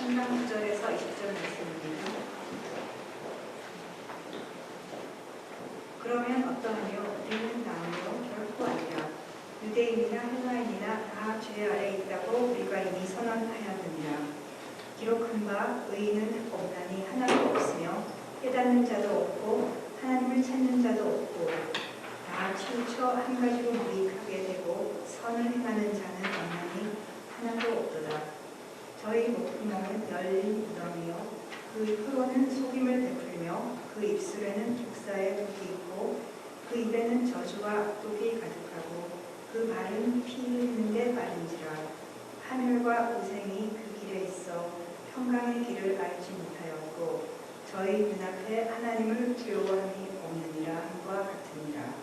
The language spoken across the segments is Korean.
3장 9절에서 20절 말씀입니다. 그러면 어떠하뇨? 우리는 나오뇨? 결코 아니라. 유대인이나 헬라인이나 다 죄 아래 있다고 우리가 이미 선언하였느니라. 기록한 바 의인은 없나니 하나도 없으며 깨닫는 자도 없고 하나님을 찾는 자도 없고 다 치우쳐 한 가지로 무익하게 되고 선을 행하는 자는 없나니 하나도 없도다. 저희 목구멍은 열린 무덤이요 그 혀로는 속임을 베풀며 그 입술에는 독사의 독이 있고 그 입에는 저주와 독이 가득하고 그 발은 피 흘리는데 마른지라. 하늘과 우생이 그 길에 있어 평강의 길을 알지 못하였고 저희 눈앞에 하나님을 두려워함이 없느니라 함과 같으니라.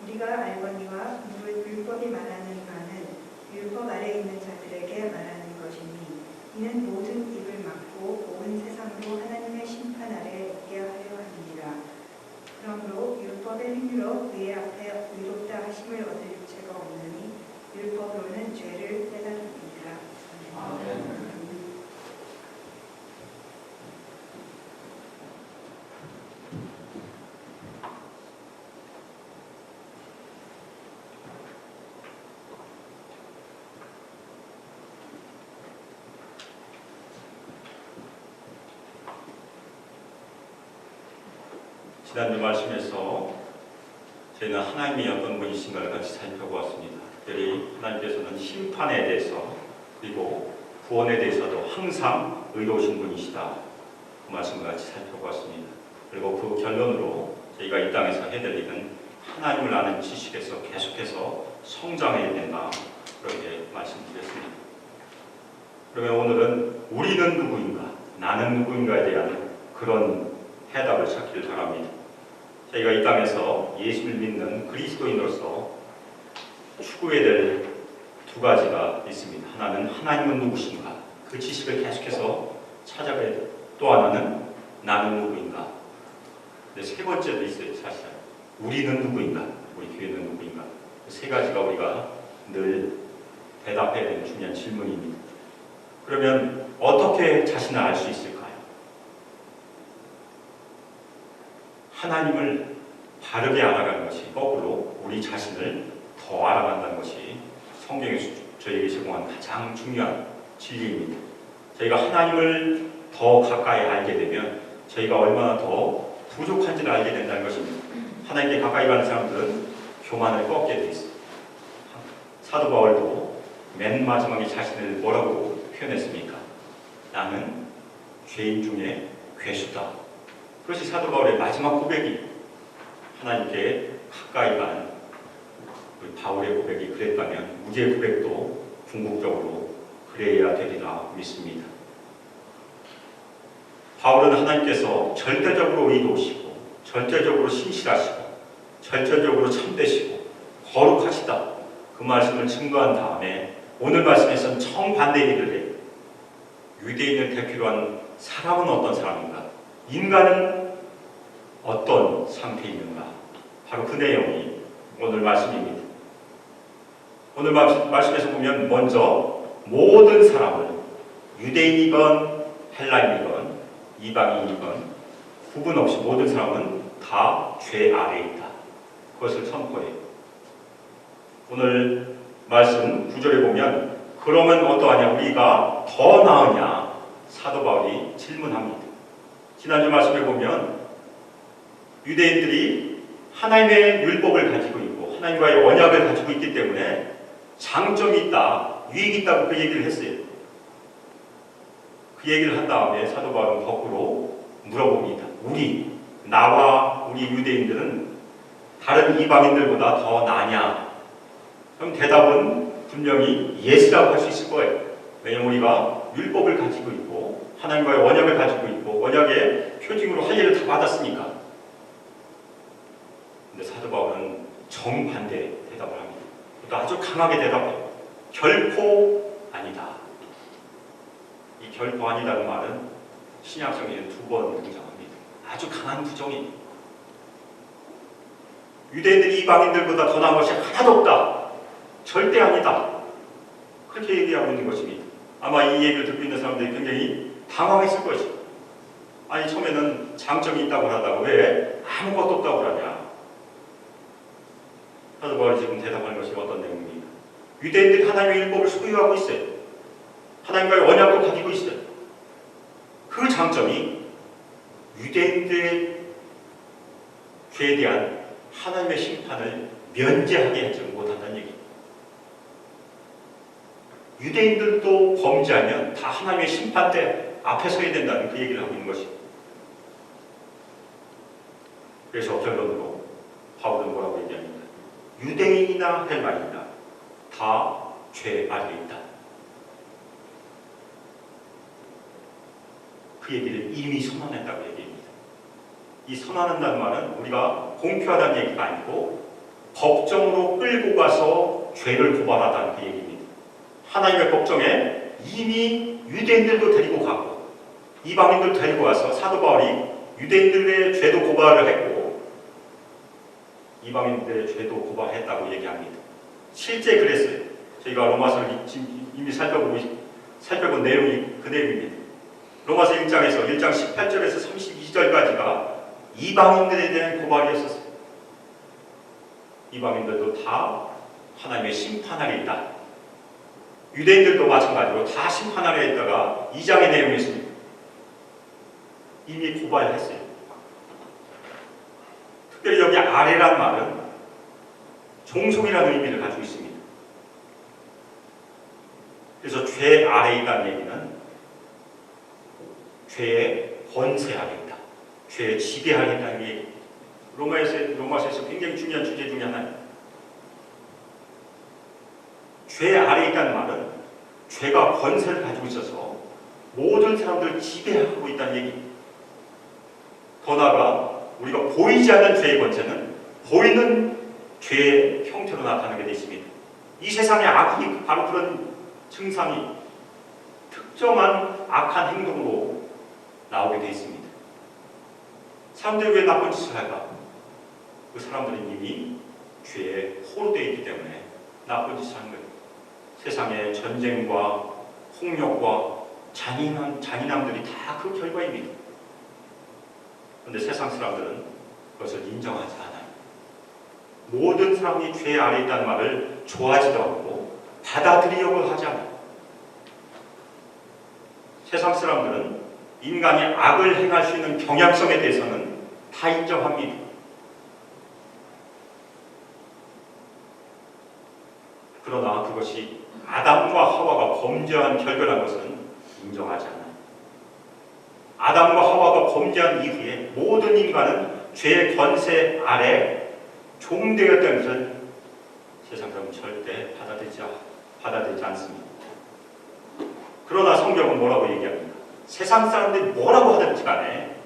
우리가 알거니와 율법이 말하는 바는 율법 아래 있는 자들에게 말하는 것이니 이는 모든 입을 막고 온 세상으로 하나님의 심판 아래 있게 하려 함이니라. 그러므로 율법의 행위로 그의 앞에 의롭다 하심을 얻을 죄가 없느니 율법으로는 죄를 깨달음이니라. 아멘. 지난주 말씀에서 저희는 하나님이 어떤 분이신가를 같이 살펴보았습니다. 특별히 하나님께서는 심판에 대해서 그리고 구원에 대해서도 항상 의로우신 분이시다. 그 말씀을 같이 살펴보았습니다. 그리고 그 결론으로 저희가 이 땅에서 해야 될 일은 하나님을 아는 지식에서 계속해서 성장해야 된다. 그렇게 말씀드렸습니다. 그러면 오늘은 우리는 누구인가, 나는 누구인가에 대한 그런 해답을 찾기를 바랍니다. 저희가 이 땅에서 예수를 믿는 그리스도인으로서 추구해야 될 두 가지가 있습니다. 하나는 하나님은 누구신가, 그 지식을 계속해서 찾아가야 돼요. 또 하나는 나는 누구인가. 근데 세 번째도 있어요. 사실 우리는 누구인가, 우리 교회는 누구인가. 그 세 가지가 우리가 늘 대답해야 되는 중요한 질문입니다. 그러면 어떻게 자신을 알 수 있을까요? 하나님을 바르게 알아가는 것이, 거꾸로 우리 자신을 더 알아간다는 것이 성경에서 저에게 제공한 가장 중요한 진리입니다. 저희가 하나님을 더 가까이 알게 되면 저희가 얼마나 더 부족한지를 알게 된다는 것입니다. 하나님께 가까이 가는 사람들은 교만을 꺾게 돼 있어요. 사도 바울도 맨 마지막에 자신을 뭐라고 표현했습니까? 나는 죄인 중에 괴수다. 그것이 사도 바울의 마지막 고백이, 하나님께 가까이 간 바울의 고백이 그랬다면 우리의 고백도 궁극적으로 그래야 되리라 믿습니다. 바울은 하나님께서 절대적으로 의로우시고 절대적으로 신실하시고 절대적으로 참되시고 거룩하시다, 그 말씀을 증거한 다음에 오늘 말씀에서는 정반대 얘기를 해요. 유대인을 대표로 한 사람은 어떤 사람인가, 인간은 어떤 상태에 있는가, 바로 그 내용이 오늘 말씀입니다. 오늘 말씀에서 보면 먼저 모든 사람을, 유대인이건 헬라인이건 이방인이건 구분 없이 모든 사람은 다 죄 아래에 있다. 그것을 선포해요. 오늘 말씀 9절에 보면 그러면 어떠하냐, 우리가 더 나으냐, 사도 바울이 질문합니다. 지난주 말씀에 보면 유대인들이 하나님의 율법을 가지고 있고 하나님과의 언약을 가지고 있기 때문에 장점이 있다, 유익이 있다고 그 얘기를 했어요. 그 얘기를 한 다음에 사도 바울은 거꾸로 물어봅니다. 나와 우리 유대인들은 다른 이방인들보다 더 나냐? 그럼 대답은 분명히 예스라고 할 수 있을 거예요. 왜냐하면 우리가 율법을 가지고 있고 하나님과의 언약을 가지고 있고 언약의 표징으로 할 일을 다 받았으니까. 근데 사도 바울은 정반대 대답을 합니다. 또 아주 강하게 대답해요. 결코 아니다. 이 결코 아니다는 말은 신약성경에 2번 등장합니다. 아주 강한 부정입니다. 유대인들이 이방인들보다 더 나은 것이 하나도 없다. 절대 아니다. 그렇게 얘기하고 있는 것입니다. 아마 이 얘기를 듣고 있는 사람들이 굉장히 당황했을 것이죠. 아니 처음에는 장점이 있다고 하다가 왜 아무것도 없다고 그러냐. 사도 바울이 지금 대답하는 것이 어떤 내용입니까? 유대인들이 하나님의 율법을 소유하고 있어요. 하나님과의 언약도 가지고 있어요. 그 장점이 유대인들의 죄에 대한 하나님의 심판을 면제하게 하지 못한다는 얘기입니다. 유대인들도 범죄하면 다 하나님의 심판대 앞에 서야 된다는 그 얘기를 하고 있는 것입니다. 그래서 결론으로 바울은 뭐라고 얘기합니까? 유대인이나 헬라인이나 다 죄 아래에 있다. 그 얘기를 이미 선언했다고 얘기합니다. 이 선언한다는 말은 우리가 공표하다는 얘기가 아니고 법정으로 끌고 가서 죄를 고발하다는 그 얘기입니다. 하나님의 법정에 이미 유대인들도 데리고 가고 이방인들도 데리고 와서 사도 바울이 유대인들의 죄도 고발을 했고 이방인들의 죄도 고발했다고 얘기합니다. 실제 그랬어요. 저희가 로마서를 이미 살펴본 내용이 그 내용입니다. 로마서 1장에서 1장 18절에서 32절까지가 이방인들에 대한 고발이었었어요. 이방인들도 다 하나님의 심판 아래 있다. 유대인들도 마찬가지로 다 심판 아래 있다가 2장의 내용이 있습니다. 이미 고발했어요. 특별히 여기 아래란 말은 종속이라는 의미를 가지고 있습니다. 그래서 죄 아래에 있다는 얘기는 죄의 권세 아래 있다. 죄의 지배 아래 있다는 얘기. 로마서에서 굉장히 중요한 주제 중에 하나입니다. 죄 아래에 있다는 말은 죄가 권세를 가지고 있어서 모든 사람들을 지배하고 있다는 얘기입니다. 더 나아가 우리가 보이지 않는 죄의 권세는 보이는 죄의 형태로 나타나게 되어 있습니다. 이 세상의 악이 바로 그런 증상이 특정한 악한 행동으로 나오게 되어 있습니다. 사람들이 왜 나쁜 짓을 할까? 그 사람들은 이미 죄에 포로되어 있기 때문에 나쁜 짓을 하는 거예요. 세상의 전쟁과 폭력과 잔인함들이 다 그 결과입니다. 그런데 세상 사람들은 그것을 인정하지 않아요. 모든 사람이 죄 아래 있다는 말을 좋아하지도 않고 받아들이려고 하지 않아요. 세상 사람들은 인간이 악을 행할 수 있는 경향성에 대해서는 다 인정합니다. 그러나 그것이 아담과 하와가 범죄한 결과라는 것은 인정하지 않아요. 아담과 하와가 범죄한 이후에 모든 인간은 죄의 권세 아래 종되었다는 것을 세상 사람은 절대 받아들이지 않습니다. 그러나 성경은 뭐라고 얘기합니까? 세상 사람들이 뭐라고 하든지 간에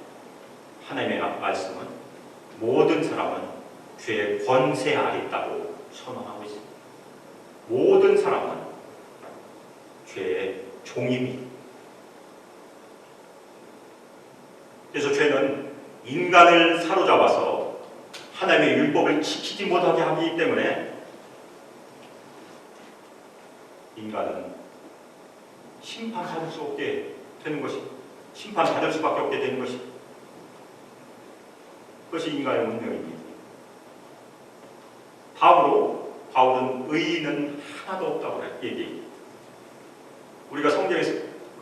하나님의 말씀은 모든 사람은 죄의 권세 아래 있다고 선언하고 있습니다. 모든 사람은 죄의 종입니다. 그래서 죄는 인간을 사로잡아서 하나님의 율법을 지키지 못하게 하기 때문에 인간은 심판받을 수 없게 되는 것이, 심판받을 수밖에 없게 되는 것이, 그것이 인간의 운명입니다. 다음으로 바울은 의인은 하나도 없다고 얘기해요. 우리가 성경에서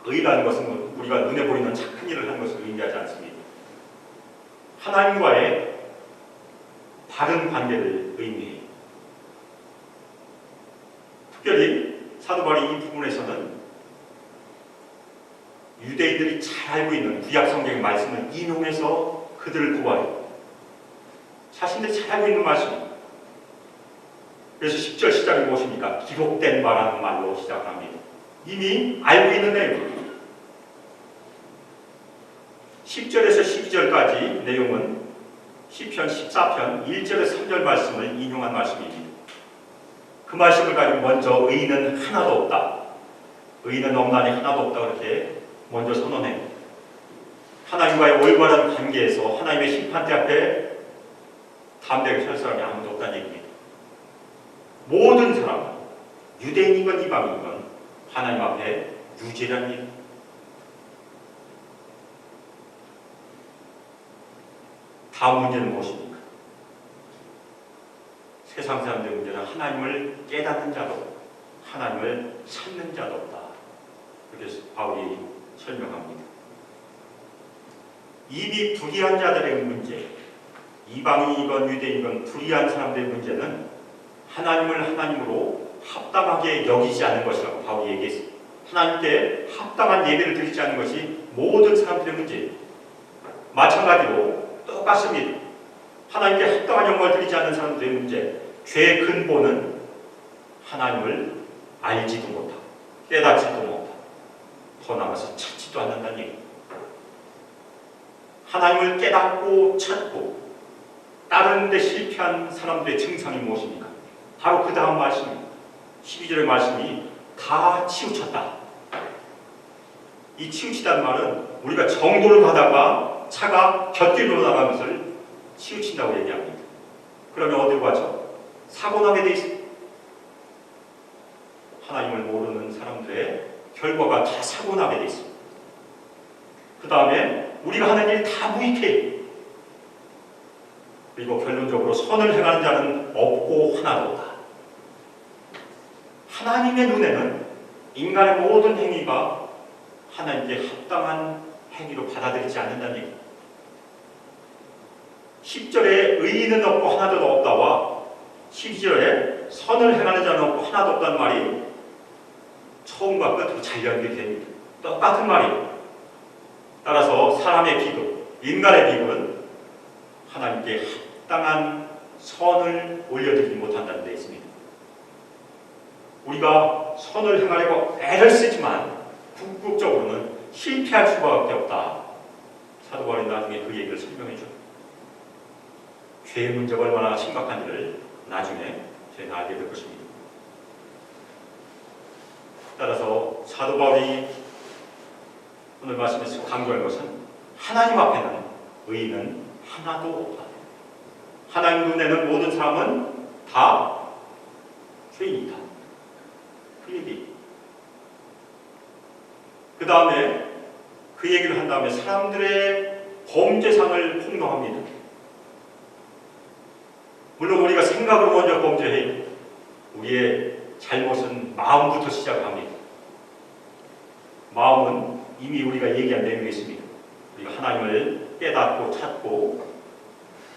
의라는 것은 우리가 눈에 보이는 착한 일을 하는 것을 의미하지 않습니다. 하나님과의 바른 관계를 의미해요. 특별히 사도 바울이 이 부분에서는 유대인들이 잘 알고 있는 구약 성경의 말씀을 인용해서 그들을 구하여 자신들이 잘 알고 있는 말씀입니다. 그래서 10절 시작이 무엇입니까? 기록된 바라는 말로 시작합니다. 이미 알고 있는 내용입니다. 10절에서 12절까지 내용은 시편 14편 1절에서 3절 말씀을 인용한 말씀입니다. 그 말씀을 가지고 먼저 의인은 하나도 없다. 의인은 없나니 하나도 없다. 그렇게 먼저 선언해요. 하나님과의 올바른 관계에서 하나님의 심판대 앞에 담대하게 설 사람이 아무도 없다는 얘기입니다. 모든 사람은 유대인이건 이방인이건 하나님 앞에 유죄랍니다. 다음 문제는 무엇입니까? 세상 사람들의 문제는 하나님을 깨닫는 자도 없고 하나님을 찾는 자도 없다. 그렇게 바울이 설명합니다. 이미 불의한 자들의 문제, 이방인이건 유대인이건 불의한 사람들의 문제는 하나님을 하나님으로 합당하게 여기지 않는 것이라고 바울이 얘기했습니다. 하나님께 합당한 예배를 드리지 않는 것이 모든 사람들의 문제예요. 마찬가지로 똑같습니다. 하나님께 합당한 영광을 드리지 않는 사람들의 문제, 죄의 근본은 하나님을 알지도 못하고 깨닫지도 못하고 더 나아가서 찾지도 않는다는 얘기입니다. 하나님을 깨닫고 찾고 따르는 데 실패한 사람들의 증상이 무엇입니까? 바로 그 다음 말씀입니다. 12절의 말씀이 다 치우쳤다. 이 치우치다는 말은 우리가 정도를 가다가 차가 곁길로 나가는 것을 치우친다고 얘기합니다. 그러면 어디로 가죠? 사고 나게 돼 있습니다. 하나님을 모르는 사람들의 결과가 다 사고 나게 돼 있습니다. 그 다음에 우리가 하는 일이 다 무익해요. 그리고 결론적으로 선을 행하는 자는 없고 하나도 없다. 하나님의 눈에는 인간의 모든 행위가 하나님께 합당한 행위로 받아들이지 않는다는 얘기입니다. 10절에 의인은 없고 하나도 없다와 12절에 선을 행하는 자는 없고 하나도 없다는 말이 처음과 끝으로 잘 연결이 됩니다. 똑같은 말이에요. 따라서 사람의 비극, 인간의 비극은 하나님께 합당한 선을 올려드리지 못한다는 데 있습니다. 우리가 선을 행하려고 애를 쓰지만 궁극적으로는 실패할 수밖에 없다. 사도 바울이 나중에 그 얘기를 설명해줘요. 죄의 문제가 얼마나 심각한지를 나중에 저희는 알게 될 것입니다. 따라서 사도 바울이 오늘 말씀에서 강조한 것은 하나님 앞에는 의인은 하나도 없다. 하나님 눈에는 모든 사람은 다 죄인이다. 그 얘기. 그 다음에 그 얘기를 한 다음에 사람들의 범죄상을 폭로합니다. 물론 우리가 생각으로 먼저 범죄해요. 우리의 잘못은 마음부터 시작합니다. 마음은 이미 우리가 얘기한 내용이 있습니다. 우리가 하나님을 깨닫고 찾고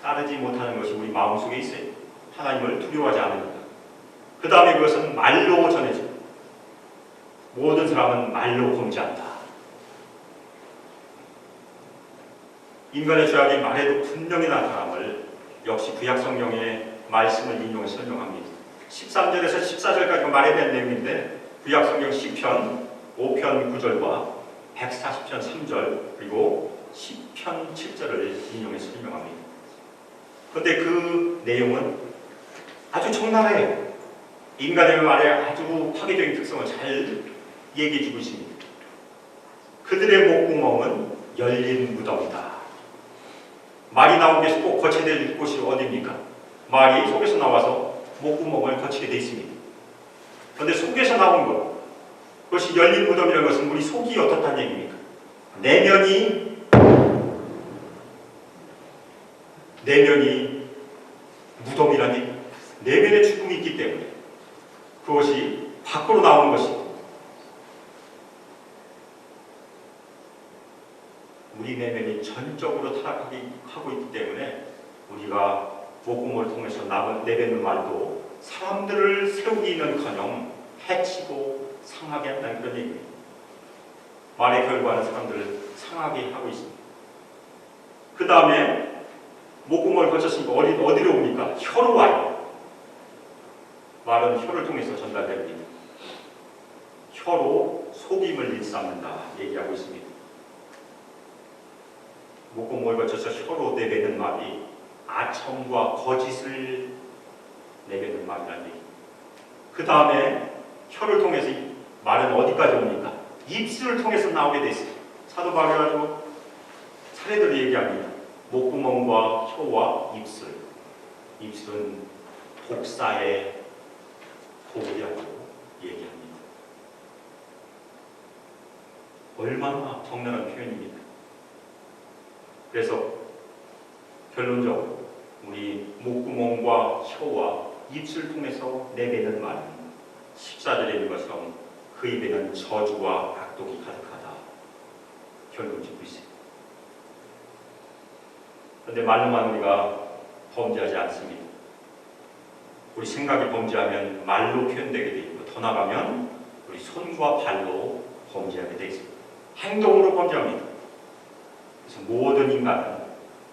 따르지 못하는 것이 우리 마음속에 있어요. 하나님을 두려워하지 않으니까. 그 다음에 그것은 말로 전해집니다. 모든 사람은 말로 범죄한다. 인간의 죄악이 말에도 분명히 나타남을 역시 구약성경의 말씀을 인용해 설명합니다. 13절에서 14절까지가 말에 대한 내용인데 구약성경 시편 5편 9절과 140편 3절 그리고 10편 7절을 인용해 설명합니다. 그런데 그 내용은 아주 적나라해요. 인간의 말에 아주 파괴적인 특성을 잘 얘기해주고 있습니다. 그들의 목구멍은 열린 무덤이다. 말이 나오기 위해서 꼭 거쳐야 될 곳이 어디입니까? 말이 속에서 나와서 목구멍을 거치게 되어 있습니다. 그런데 속에서 나온 것, 그것이 열린 무덤이라는 것은 우리 속이 어떻다는 얘기입니까? 내면이 무덤이라는 얘기. 내면에 죽음이 있기 때문에 그것이 밖으로 나오는 것입니다. 우리 내면이 전적으로 타락하고 있기 때문에 우리가 목구멍을 통해서 내뱉는 말도 사람들을 세우기는커녕 해치고 상하게 한다는 그런 얘기입니다. 말의 결과는 사람들을 상하게 하고 있습니다. 그 다음에 목구멍을 거쳤으니까 어디로 옵니까? 혀로 와요. 말은 혀를 통해서 전달됩니다. 혀로 속임을 일삼는다 얘기하고 있습니다. 목구멍을 거쳐서 혀로 내뱉는 말이 아첨과 거짓을 내뱉는 말이라는 얘기. 그 다음에 혀를 통해서 말은 어디까지 옵니까? 입술을 통해서 나오게 돼 있어요. 사도 바울이 아주 사례들을 얘기합니다. 목구멍과 혀와 입술. 입술은 독사의 도구라고 얘기합니다. 얼마나 적나라한 표현입니다. 그래서 결론적으로 우리 목구멍과 혀와 입술 통해서 내뱉는 말은 14절에 있는 것처럼 그 입에는 저주와 악독이 가득하다. 결론 짓고 있어요. 그런데 말로만 우리가 범죄하지 않습니다. 우리 생각이 범죄하면 말로 표현되게 되어 있고, 더 나가면 우리 손과 발로 범죄하게 되어 있습니다. 행동으로 범죄합니다. 그래서 모든 인간은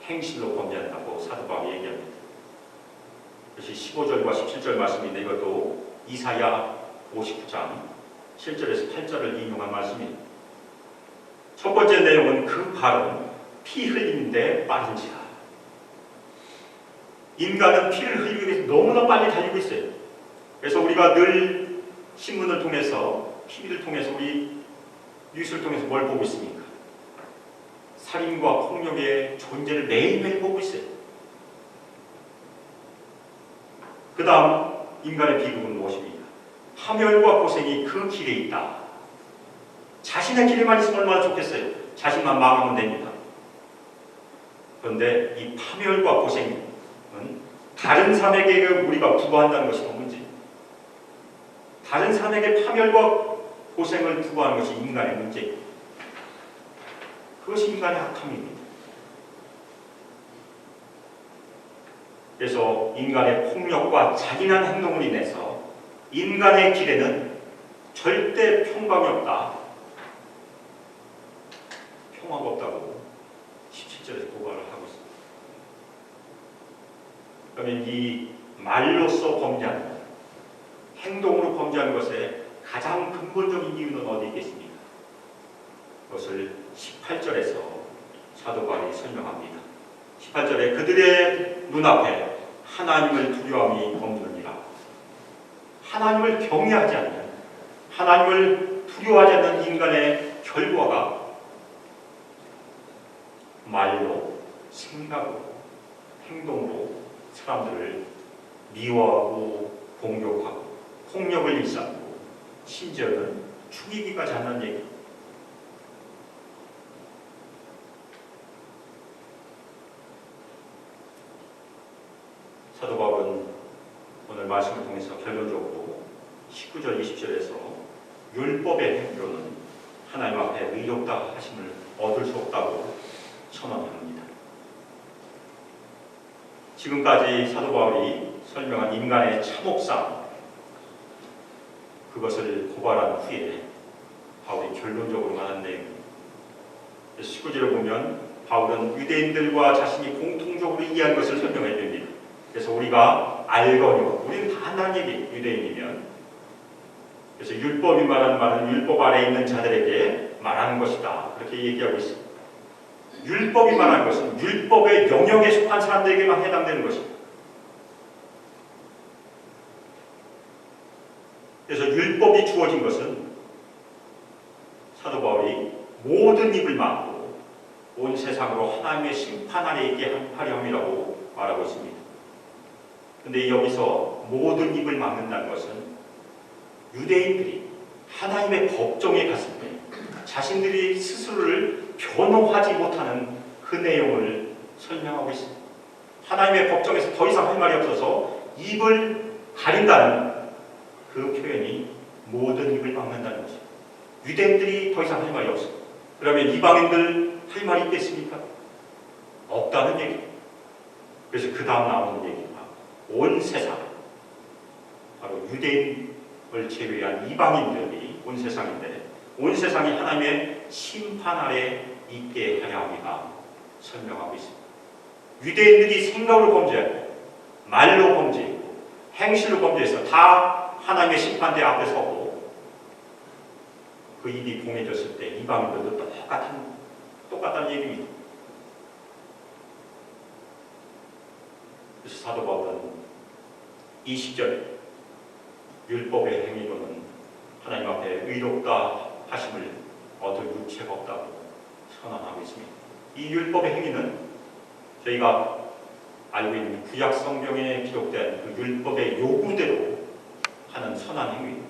행실로 범죄한다고 사도 바울이 얘기합니다. 그것이 15절과 17절 말씀인데, 이것도 이사야 59장 7절에서 8절을 인용한 말씀입니다. 첫 번째 내용은 그 발은 피 흘리는데 빠른지라. 인간은 피를 흘리기 위해서 너무나 빨리 달리고 있어요. 그래서 우리가 늘 신문을 통해서, TV를 통해서, 우리 뉴스를 통해서 뭘 보고 있습니까? 살인과 폭력의 존재를 매일매일 보고 있어요. 그 다음 인간의 비극은 무엇입니까? 파멸과 고생이 그 길에 있다. 자신의 길에만 있으면 얼마나 좋겠어요. 자신만 망하면 됩니다. 그런데 이 파멸과 고생은 다른 사람에게 우리가 부과한다는 것이 더 문제입니다. 다른 사람에게 파멸과 고생을 부과하는 것이 인간의 문제입니다. 그것이 인간의 악함입니다. 그래서 인간의 폭력과 잔인한 행동으로 인해서 인간의 길에는 절대 평강이 없다. 평화가 없다고 17절에서 고발을 하고 있습니다. 그러면 이 말로써 범죄하는 것, 행동으로 범죄하는 것의 가장 근본적인 이유는 어디에 있겠습니까? 그것을 18절에서 사도 바울이 설명합니다. 18절에 그들의 눈앞에 하나님을 두려움이 없느니라. 하나님을 경외하지 않는, 하나님을 두려워하지 않는 인간의 결과가 말로, 생각으로, 행동으로 사람들을 미워하고 공격하고 폭력을 일삼고 심지어는 죽이기까지 한다는 얘기입니다. 사도 바울은 오늘 말씀을 통해서 결론적으로 19절 20절에서 율법의 행위로는 하나님 앞에 의롭다 하심을 얻을 수 없다고 선언합니다. 지금까지 사도 바울이 설명한 인간의 참혹상, 그것을 고발한 후에 바울이 결론적으로 말한 내용입니다. 19절을 보면 바울은 유대인들과 자신이 공통적으로 이해한 것을 설명해 줍니다. 그래서 우리가 알거니와, 우리는 다 한다는 얘기, 유대인이면. 그래서 율법이 말하는 말은 율법 아래에 있는 자들에게 말하는 것이다, 그렇게 얘기하고 있습니다. 율법이 말하는 것은 율법의 영역에 속한 사람들에게만 해당되는 것입니다. 그래서 율법이 주어진 것은 사도 바울이 모든 입을 막고 온 세상으로 하나님의 심판 아래 있게 하려 함이라고 말하고 있습니다. 그런데 여기서 모든 입을 막는다는 것은 유대인들이 하나님의 법정에 갔을 때 자신들이 스스로를 변호하지 못하는 그 내용을 설명하고 있습니다. 하나님의 법정에서 더 이상 할 말이 없어서 입을 가린다는 그 표현이 모든 입을 막는다는 것입니다. 유대인들이 더 이상 할 말이 없습니다. 그러면 이방인들 할 말이 있겠습니까? 없다는 얘기입니다. 그래서 그 다음 나오는 얘기가 온 세상, 바로 유대인을 제외한 이방인들이 온 세상인데, 온 세상이 하나님의 심판 아래 있게 하려 함이라 설명하고 있습니다. 유대인들이 생각으로 범죄하고 말로 범죄했고 행실로 범죄해서 다 하나님의 심판대 앞에 서고 그 입이 봉해졌을 때 이방인들도 똑같다는 얘기입니다. 그래서 사도 바울은 이 시절에 율법의 행위로는 하나님 앞에 의롭다 하심을 얻을 유체가 없다고 선언하고 있습니다. 이 율법의 행위는 저희가 알고 있는 구약 성경에 기록된 그 율법의 요구대로 하는 선한 행위입니다.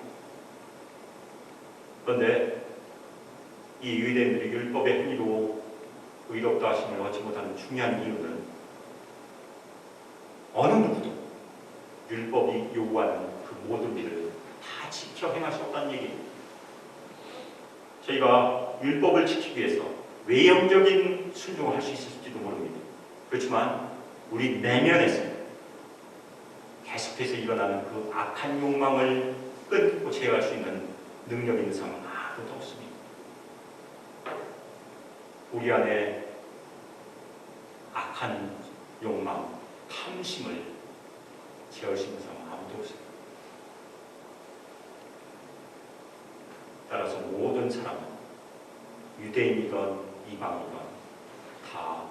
그런데 이 유대인들이 율법의 행위로 의롭다 하심을 얻지 못하는 중요한 이유는 어느 누구도 율법이 요구하는 그 모든 일을 다 지켜 행할 수 없다는 얘기입니다. 저희가 율법을 지키기 위해서 외형적인 순종을 할 수 있을지도 모릅니다. 그렇지만 우리 내면에서 계속해서 일어나는 그 악한 욕망을 끊고 제어할 수 있는 능력 있는 사람은 아무도 없습니다. 우리 안에 악한 욕망, 탐심을 제어할 수 있는 사람은 아무도 없습니다. 따라서 모든 사람은 유대인이건 이방이건 다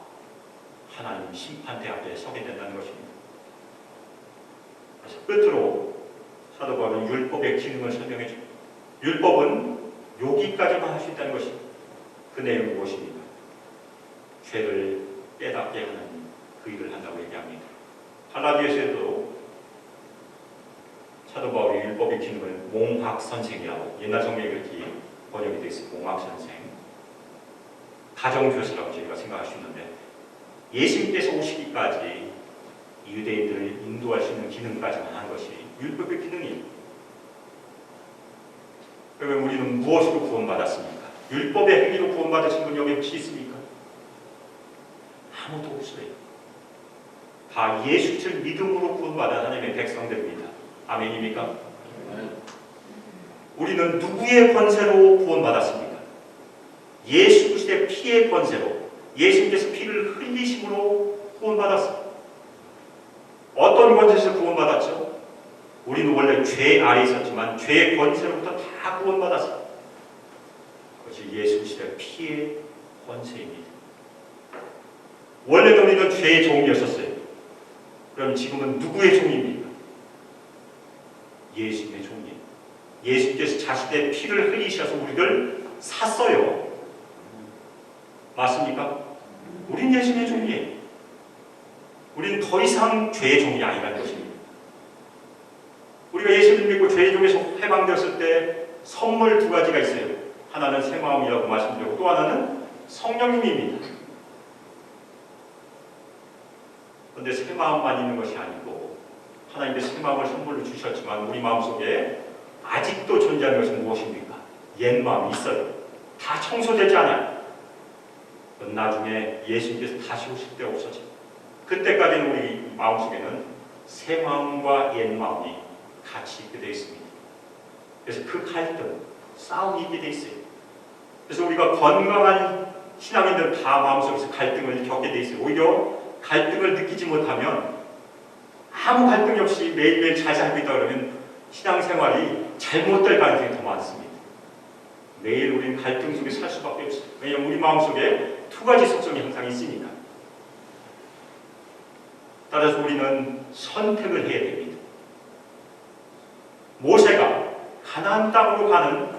하나님 심판대 앞에 서게 된다는 것입니다. 그래서 끝으로 사도 바울은 율법의 기능을 설명해 줍니다. 율법은 여기까지만 할 수 있다는 것입니다. 그 내용이 무엇입니까? 죄를 깨닫게 하는 그 일을 한다고 얘기합니다. 갈라디아서에도 사도 바울이 율법의 기능을 몽학선생이라고, 옛날 성경에 그렇게 번역이 되어 있습니다. 몽학선생, 가정교사라고 저희가 생각할 수 있는데, 예수님께서 오시기까지 유대인들을 인도할 수 있는 기능까지만 하는 것이 율법의 기능입니다. 그러면 우리는 무엇으로 구원받았습니까? 율법의 행위로 구원받으신 분 여기 혹시 있습니까? 아무도 없어요. 다 예수를 믿음으로 구원받은 하나님의 백성들입니다. 아멘입니까? 우리는 누구의 권세로 구원받았습니까? 예수 그리스도의 피의 권세로, 예수님께서 피를 흘리심으로 구원받았습니다. 어떤 권세에서 구원받았죠? 우리는 원래 죄 아래 있었지만 죄의 권세로부터 다 구원받았습니다. 그것이 예수 그리스도의 피의 권세입니다. 원래도 우리는 죄의 종이었었어요. 그럼 지금은 누구의 종입니까? 예수님의 종이에요. 예수님께서 자신의 피를 흘리셔서 우리를 샀어요. 맞습니까? 우린 예수님의 종이에요. 우리는 더 이상 죄의 종이 아니라는 것입니다. 우리가 예수를 믿고 죄의 종에서 해방되었을 때 선물 두 가지가 있어요. 하나는 새 마음이라고 말씀드렸고 또 하나는 성령님입니다. 그런데 새 마음만 있는 것이 아니고 하나님께서 새 마음을 선물로 주셨지만 우리 마음속에 아직도 존재하는 것은 무엇입니까? 옛 마음이 있어요. 다 청소되지 않아요. 나중에 예수님께서 다시 오실 때 없어집니다. 그때까지는 우리 마음속에는 새 마음과 옛 마음이 같이 있게 되어 있습니다. 그래서 그 갈등, 싸움이 있게 되어 있어요. 그래서 우리가 건강한 신앙인들은 다 마음속에서 갈등을 겪게 되어 있어요. 오히려 갈등을 느끼지 못하면 아무 갈등이 없이 매일매일 잘 살고 있다 그러면 신앙생활이 잘못될 가능성이 더 많습니다. 매일 우리는 갈등 속에 살 수밖에 없어요. 왜냐하면 우리 마음속에 두 가지 속성이 항상 있으니까. 따라서 우리는 선택을 해야 됩니다. 모세가 가나안 땅으로 가는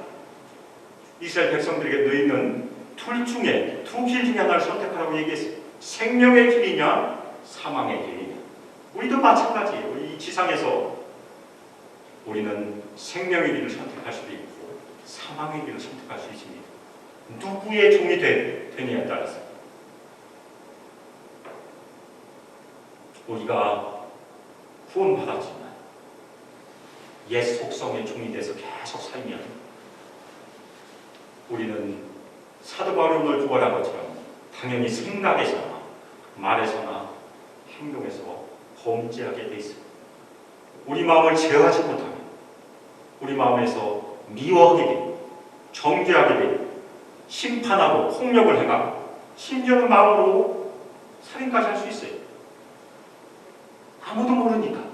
이스라엘 백성들에게 놓이는 둘 중에 두 길 중에 하나를 선택하라고 얘기했어요. 생명의 길이냐 사망의 길이냐. 우리도 마찬가지예요. 이 지상에서 우리는 생명의 길을 선택할 수도 있고 사망의 길을 선택할 수 있습니다. 누구의 종이 되느냐에 따라서 우리가 구원받았지만 옛 속성의 종이 돼서 계속 살면 우리는 사도 바울이 오늘 구걸한 것처럼 당연히 생각에서나 말에서나 행동에서 범죄하게 돼 있습니다. 우리 마음을 제어하지 못하면 우리 마음에서 미워하게 되고 정죄하게 되고 심판하고 폭력을 행하고 심지어는 마음으로 살인까지 할 수 있어요. 아무도 모르니까.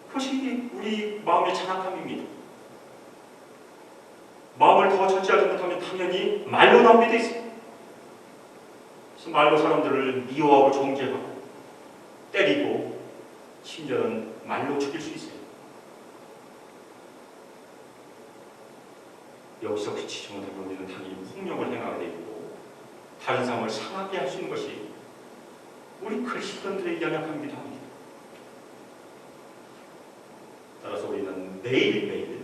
그것이 우리 마음의 잔악함입니다. 마음을 더 절제하지 못하면 당연히 말로 나오게 돼 있어요. 그래서 말로 사람들을 미워하고 정죄하고 때리고 심지어는 말로 죽일 수 있어요. 여기서 그치지 못하면 우리는 당연히 폭력을 행하게 되고 다른 사람을 상하게 할 수 있는 것이 우리 그리스도인들의 연약함이기도 합니다. 따라서 우리는 매일매일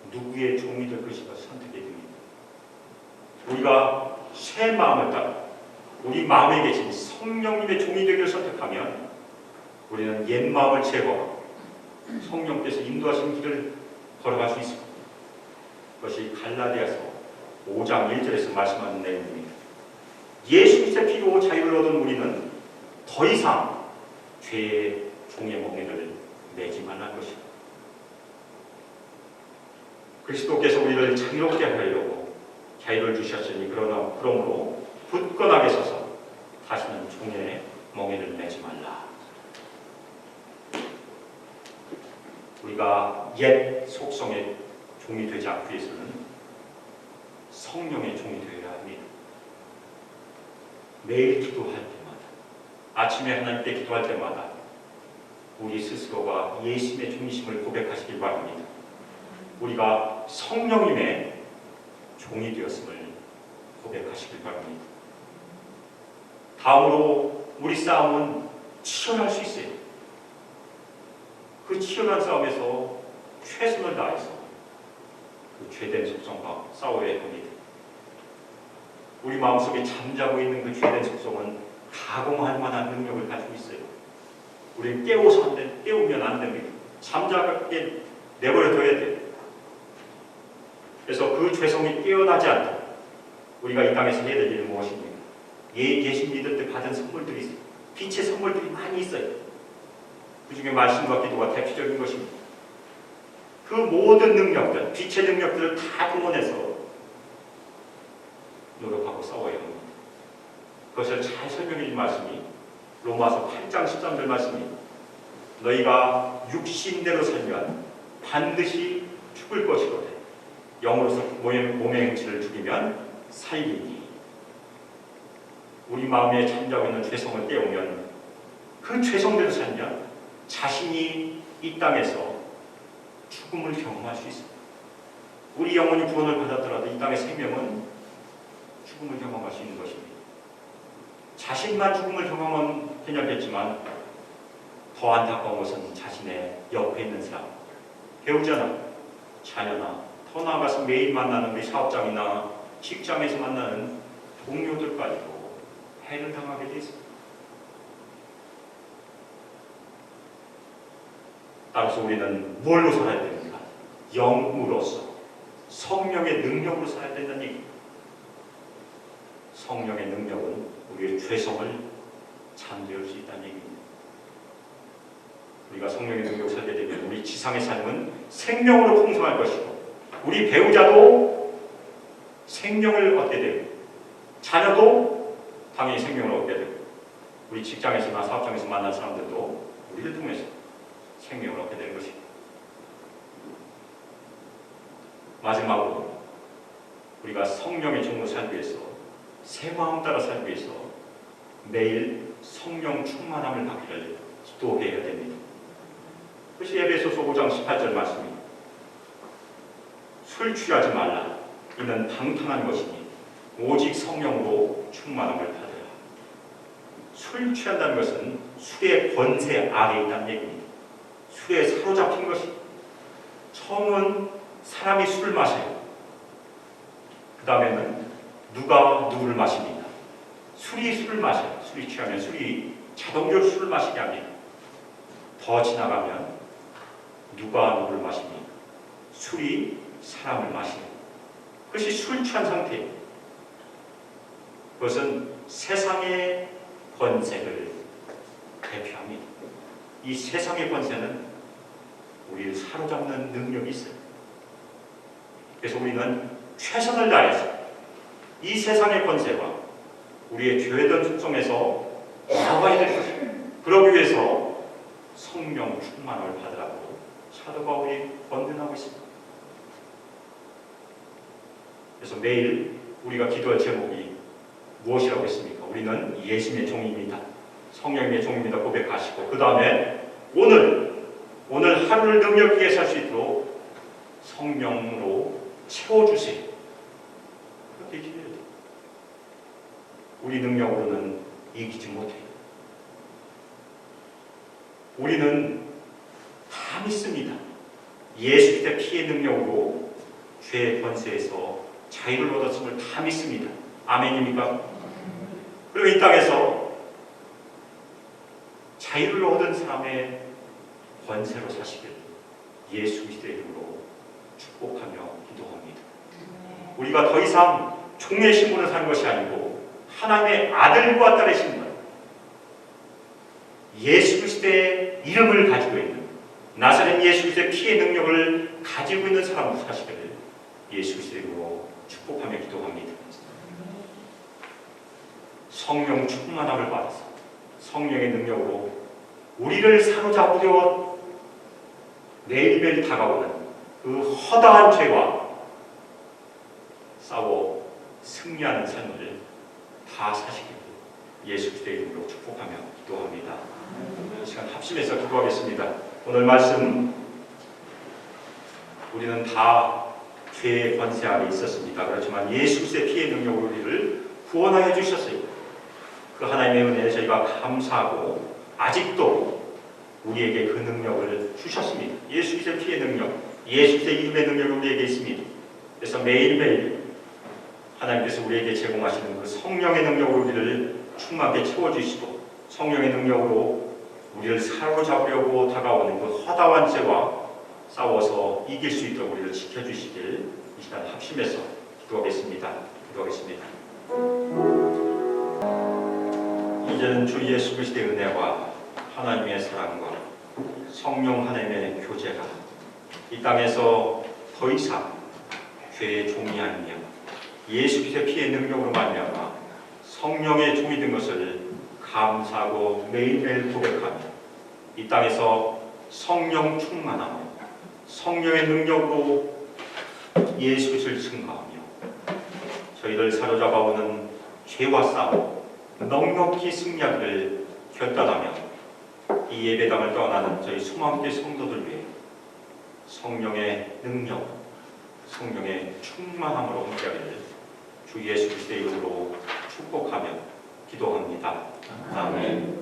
누구의 종이 될 것인가 선택해야 됩니다. 우리가 새 마음을 따라 우리 마음에 계신 성령님의 종이 되기를 선택하면 우리는 옛 마음을 제거하고 성령께서 인도하신 길을 걸어갈 수 있습니다. 그것이 갈라디아서 5장 1절에서 말씀하는 내용입니다. 예수 그리스도의 피로 자유를 얻은 우리는 더 이상 죄의 종의 멍에를 매지 말라는 것입니다. 그리스도께서 우리를 자유롭게 하려고 자유를 주셨으니 그러므로 굳건하게 서서 다시는 종의 멍에를 매지 말라. 우리가 옛 속성의 종이 되지 않기 위해서는 성령의 종이 되어야 합니다. 매일 기도할 때마다, 아침에 하나님께 기도할 때마다 우리 스스로가 예수님의 종이심을 고백하시길 바랍니다. 우리가 성령님의 종이 되었음을 고백하시길 바랍니다. 다음으로 우리 싸움은 치열할 수 있어요. 그 치열한 싸움에서 최선을 다해서 그 죄된 속성과 싸워야 합니다. 우리 마음속에 잠자고 있는 그 죄된 속성은 가공할 만한 능력을 가지고 있어요. 우리는 깨우면 안 됩니다. 잠자게 내버려둬야 돼요. 그래서 그 죄성이 깨어나지 않도록 우리가 이 땅에서 해야 될 일은 무엇입니까? 계신 믿을 때 받은 선물들이 있어요. 빛의 선물들이 많이 있어요. 그 중에 말씀과 기도가 대표적인 것입니다. 그 모든 능력들, 빛의 능력들을 다 동원해서 노력하고 싸워야 합니다. 그것을 잘 설명해 준 말씀이 로마서 8장 13절 말씀입니다. 너희가 육신대로 살면 반드시 죽을 것이거든 영으로서 몸의 행치를 죽이면 살리니. 우리 마음에 잠자고 있는 죄성을 깨우면 그 죄성대로 살면 자신이 이 땅에서 죽음을 경험할 수 있습니다. 우리 영혼이 구원을 받았더라도 이 땅의 생명은 죽음을 경험할 수 있는 것입니다. 자신만 죽음을 경험하면 괜찮겠지만 더 안타까운 것은 자신의 옆에 있는 사람, 배우자나 자녀나 더 나아가서 매일 만나는 우리 사업장이나 직장에서 만나는 동료들까지도 해를 당하게 되어 있습니다. 따라서 우리는 뭘로 살아야 됩니까? 영으로서 성령의 능력으로 살아야 된다는 얘기입니다. 성령의 능력은 우리의 죄성을 잠재울 수 있다는 얘기입니다. 우리가 성령의 능력을 살게 되면 우리 지상의 삶은 생명으로 풍성할 것이고 우리 배우자도 생명을 얻게 되고 자녀도 당연히 생명을 얻게 되고 우리 직장에서나 사업장에서 만난 사람들도 우리를 통해서 생명을 얻게 되는 것입니다. 마지막으로 우리가 성령의 종으로 살기 위해서 새 마음 따라 살기 위해서 매일 성령 충만함을 받기를 기도해야 됩니다. 그것이 에베소서 5장 18절 말씀입니다. 술 취하지 말라. 이는 방탕한 것이니 오직 성령으로 충만함을 받으라. 술 취한다는 것은 술의 권세 아래에 있다는 얘기입니다. 술에 사로잡힌 것이. 처음은 사람이 술을 마셔요. 그 다음에는 누가 누구를 마십니다. 술이 술을 마셔요. 술이 취하면 술이 자동적으로 술을 마시게 합니다. 더 지나가면 누가 누구를 마십니까? 술이 사람을 마십니다. 그것이 술 취한 상태입니다. 그것은 세상의 권세를 대표합니다. 이 세상의 권세는 우리를 사로잡는 능력이 있어요. 그래서 우리는 최선을 다해서 이 세상의 권세와 우리의 죄된 속성에서 나와야 될 것입니다. 그러기 위해서 성령 충만함을 받으라고 사도 바울이 권면하고 있습니다. 그래서 매일 우리가 기도할 제목이 무엇이라고 했습니까? 우리는 예수님의 종입니다. 성령님의 종입니다. 고백하시고 그 다음에 오늘 하루를 능력 있게 살 수 있도록 성령으로 채워주세요. 그렇게 기도해야 돼요. 우리 능력으로는 이기지 못해요. 우리는 다 믿습니다. 예수 그리스도의 피의 능력으로 죄의 권세에서 자유를 얻었음을 다 믿습니다. 아멘입니까? 그리고 이 땅에서 자유를 얻은 사람의 권세로 사시길 예수 그리스도의 이름으로 축복하며 기도합니다. 우리가 더 이상 종의 신분을 사는 것이 아니고 하나님의 아들과 딸의 신분, 예수 그리스도의 이름을 가지고 있는 나사렛 예수 그리스도의 피의 능력을 가지고 있는 사람으로 사시기를 예수 그리스도의 이름으로 축복하며 기도합니다. 성령 충만함을 받아서 성령의 능력으로 우리를 사로잡으려 매일매일 다가오는 그 허다한 죄와 싸워 승리하는 삶을 다 사시기를 예수 그리스도의 이름으로 축복하며 기도합니다. 이 시간 합심해서 기도하겠습니다. 오늘 말씀 우리는 다 죄의 권세 아래 있었습니다. 그렇지만 예수 그리스도의 피의 능력으로 우리를 구원하여 주셨어요. 그 하나님의 은혜에 저희가 감사하고 아직도 우리에게 그 능력을 주셨습니다. 예수 그리스도의 피의 능력, 예수 그리스도의 이름의 능력이 우리에게 있습니다. 그래서 매일매일 하나님께서 우리에게 제공하시는 그 성령의 능력으로 우리를 충만하게 채워주시고 성령의 능력으로 우리를 사로잡으려고 다가오는 그 허다한 죄와 싸워서 이길 수 있도록 우리를 지켜주시길 이 시간 합심해서 기도하겠습니다. 이제는 주 예수 그리스도의 은혜와 하나님의 사랑과 성령 하나님의 교제가 이 땅에서 더 이상 죄의 종이 아니며 예수 그리스도의 피의 능력으로 말미암아 성령의 종이 된 것을 감사하고 매일매일 고백하며 이 땅에서 성령 충만함, 성령의 능력으로 예수 그리스도를 증거하며 저희를 사로잡아오는 죄와 싸워 넉넉히 승리하기를 결단하며 이 예배당을 떠나는 저희 수많은 성도들 위해 성령의 능력, 성령의 충만함으로 함께하기를 주 예수 그리스도의 이름으로 축복하며 기도합니다. 아멘.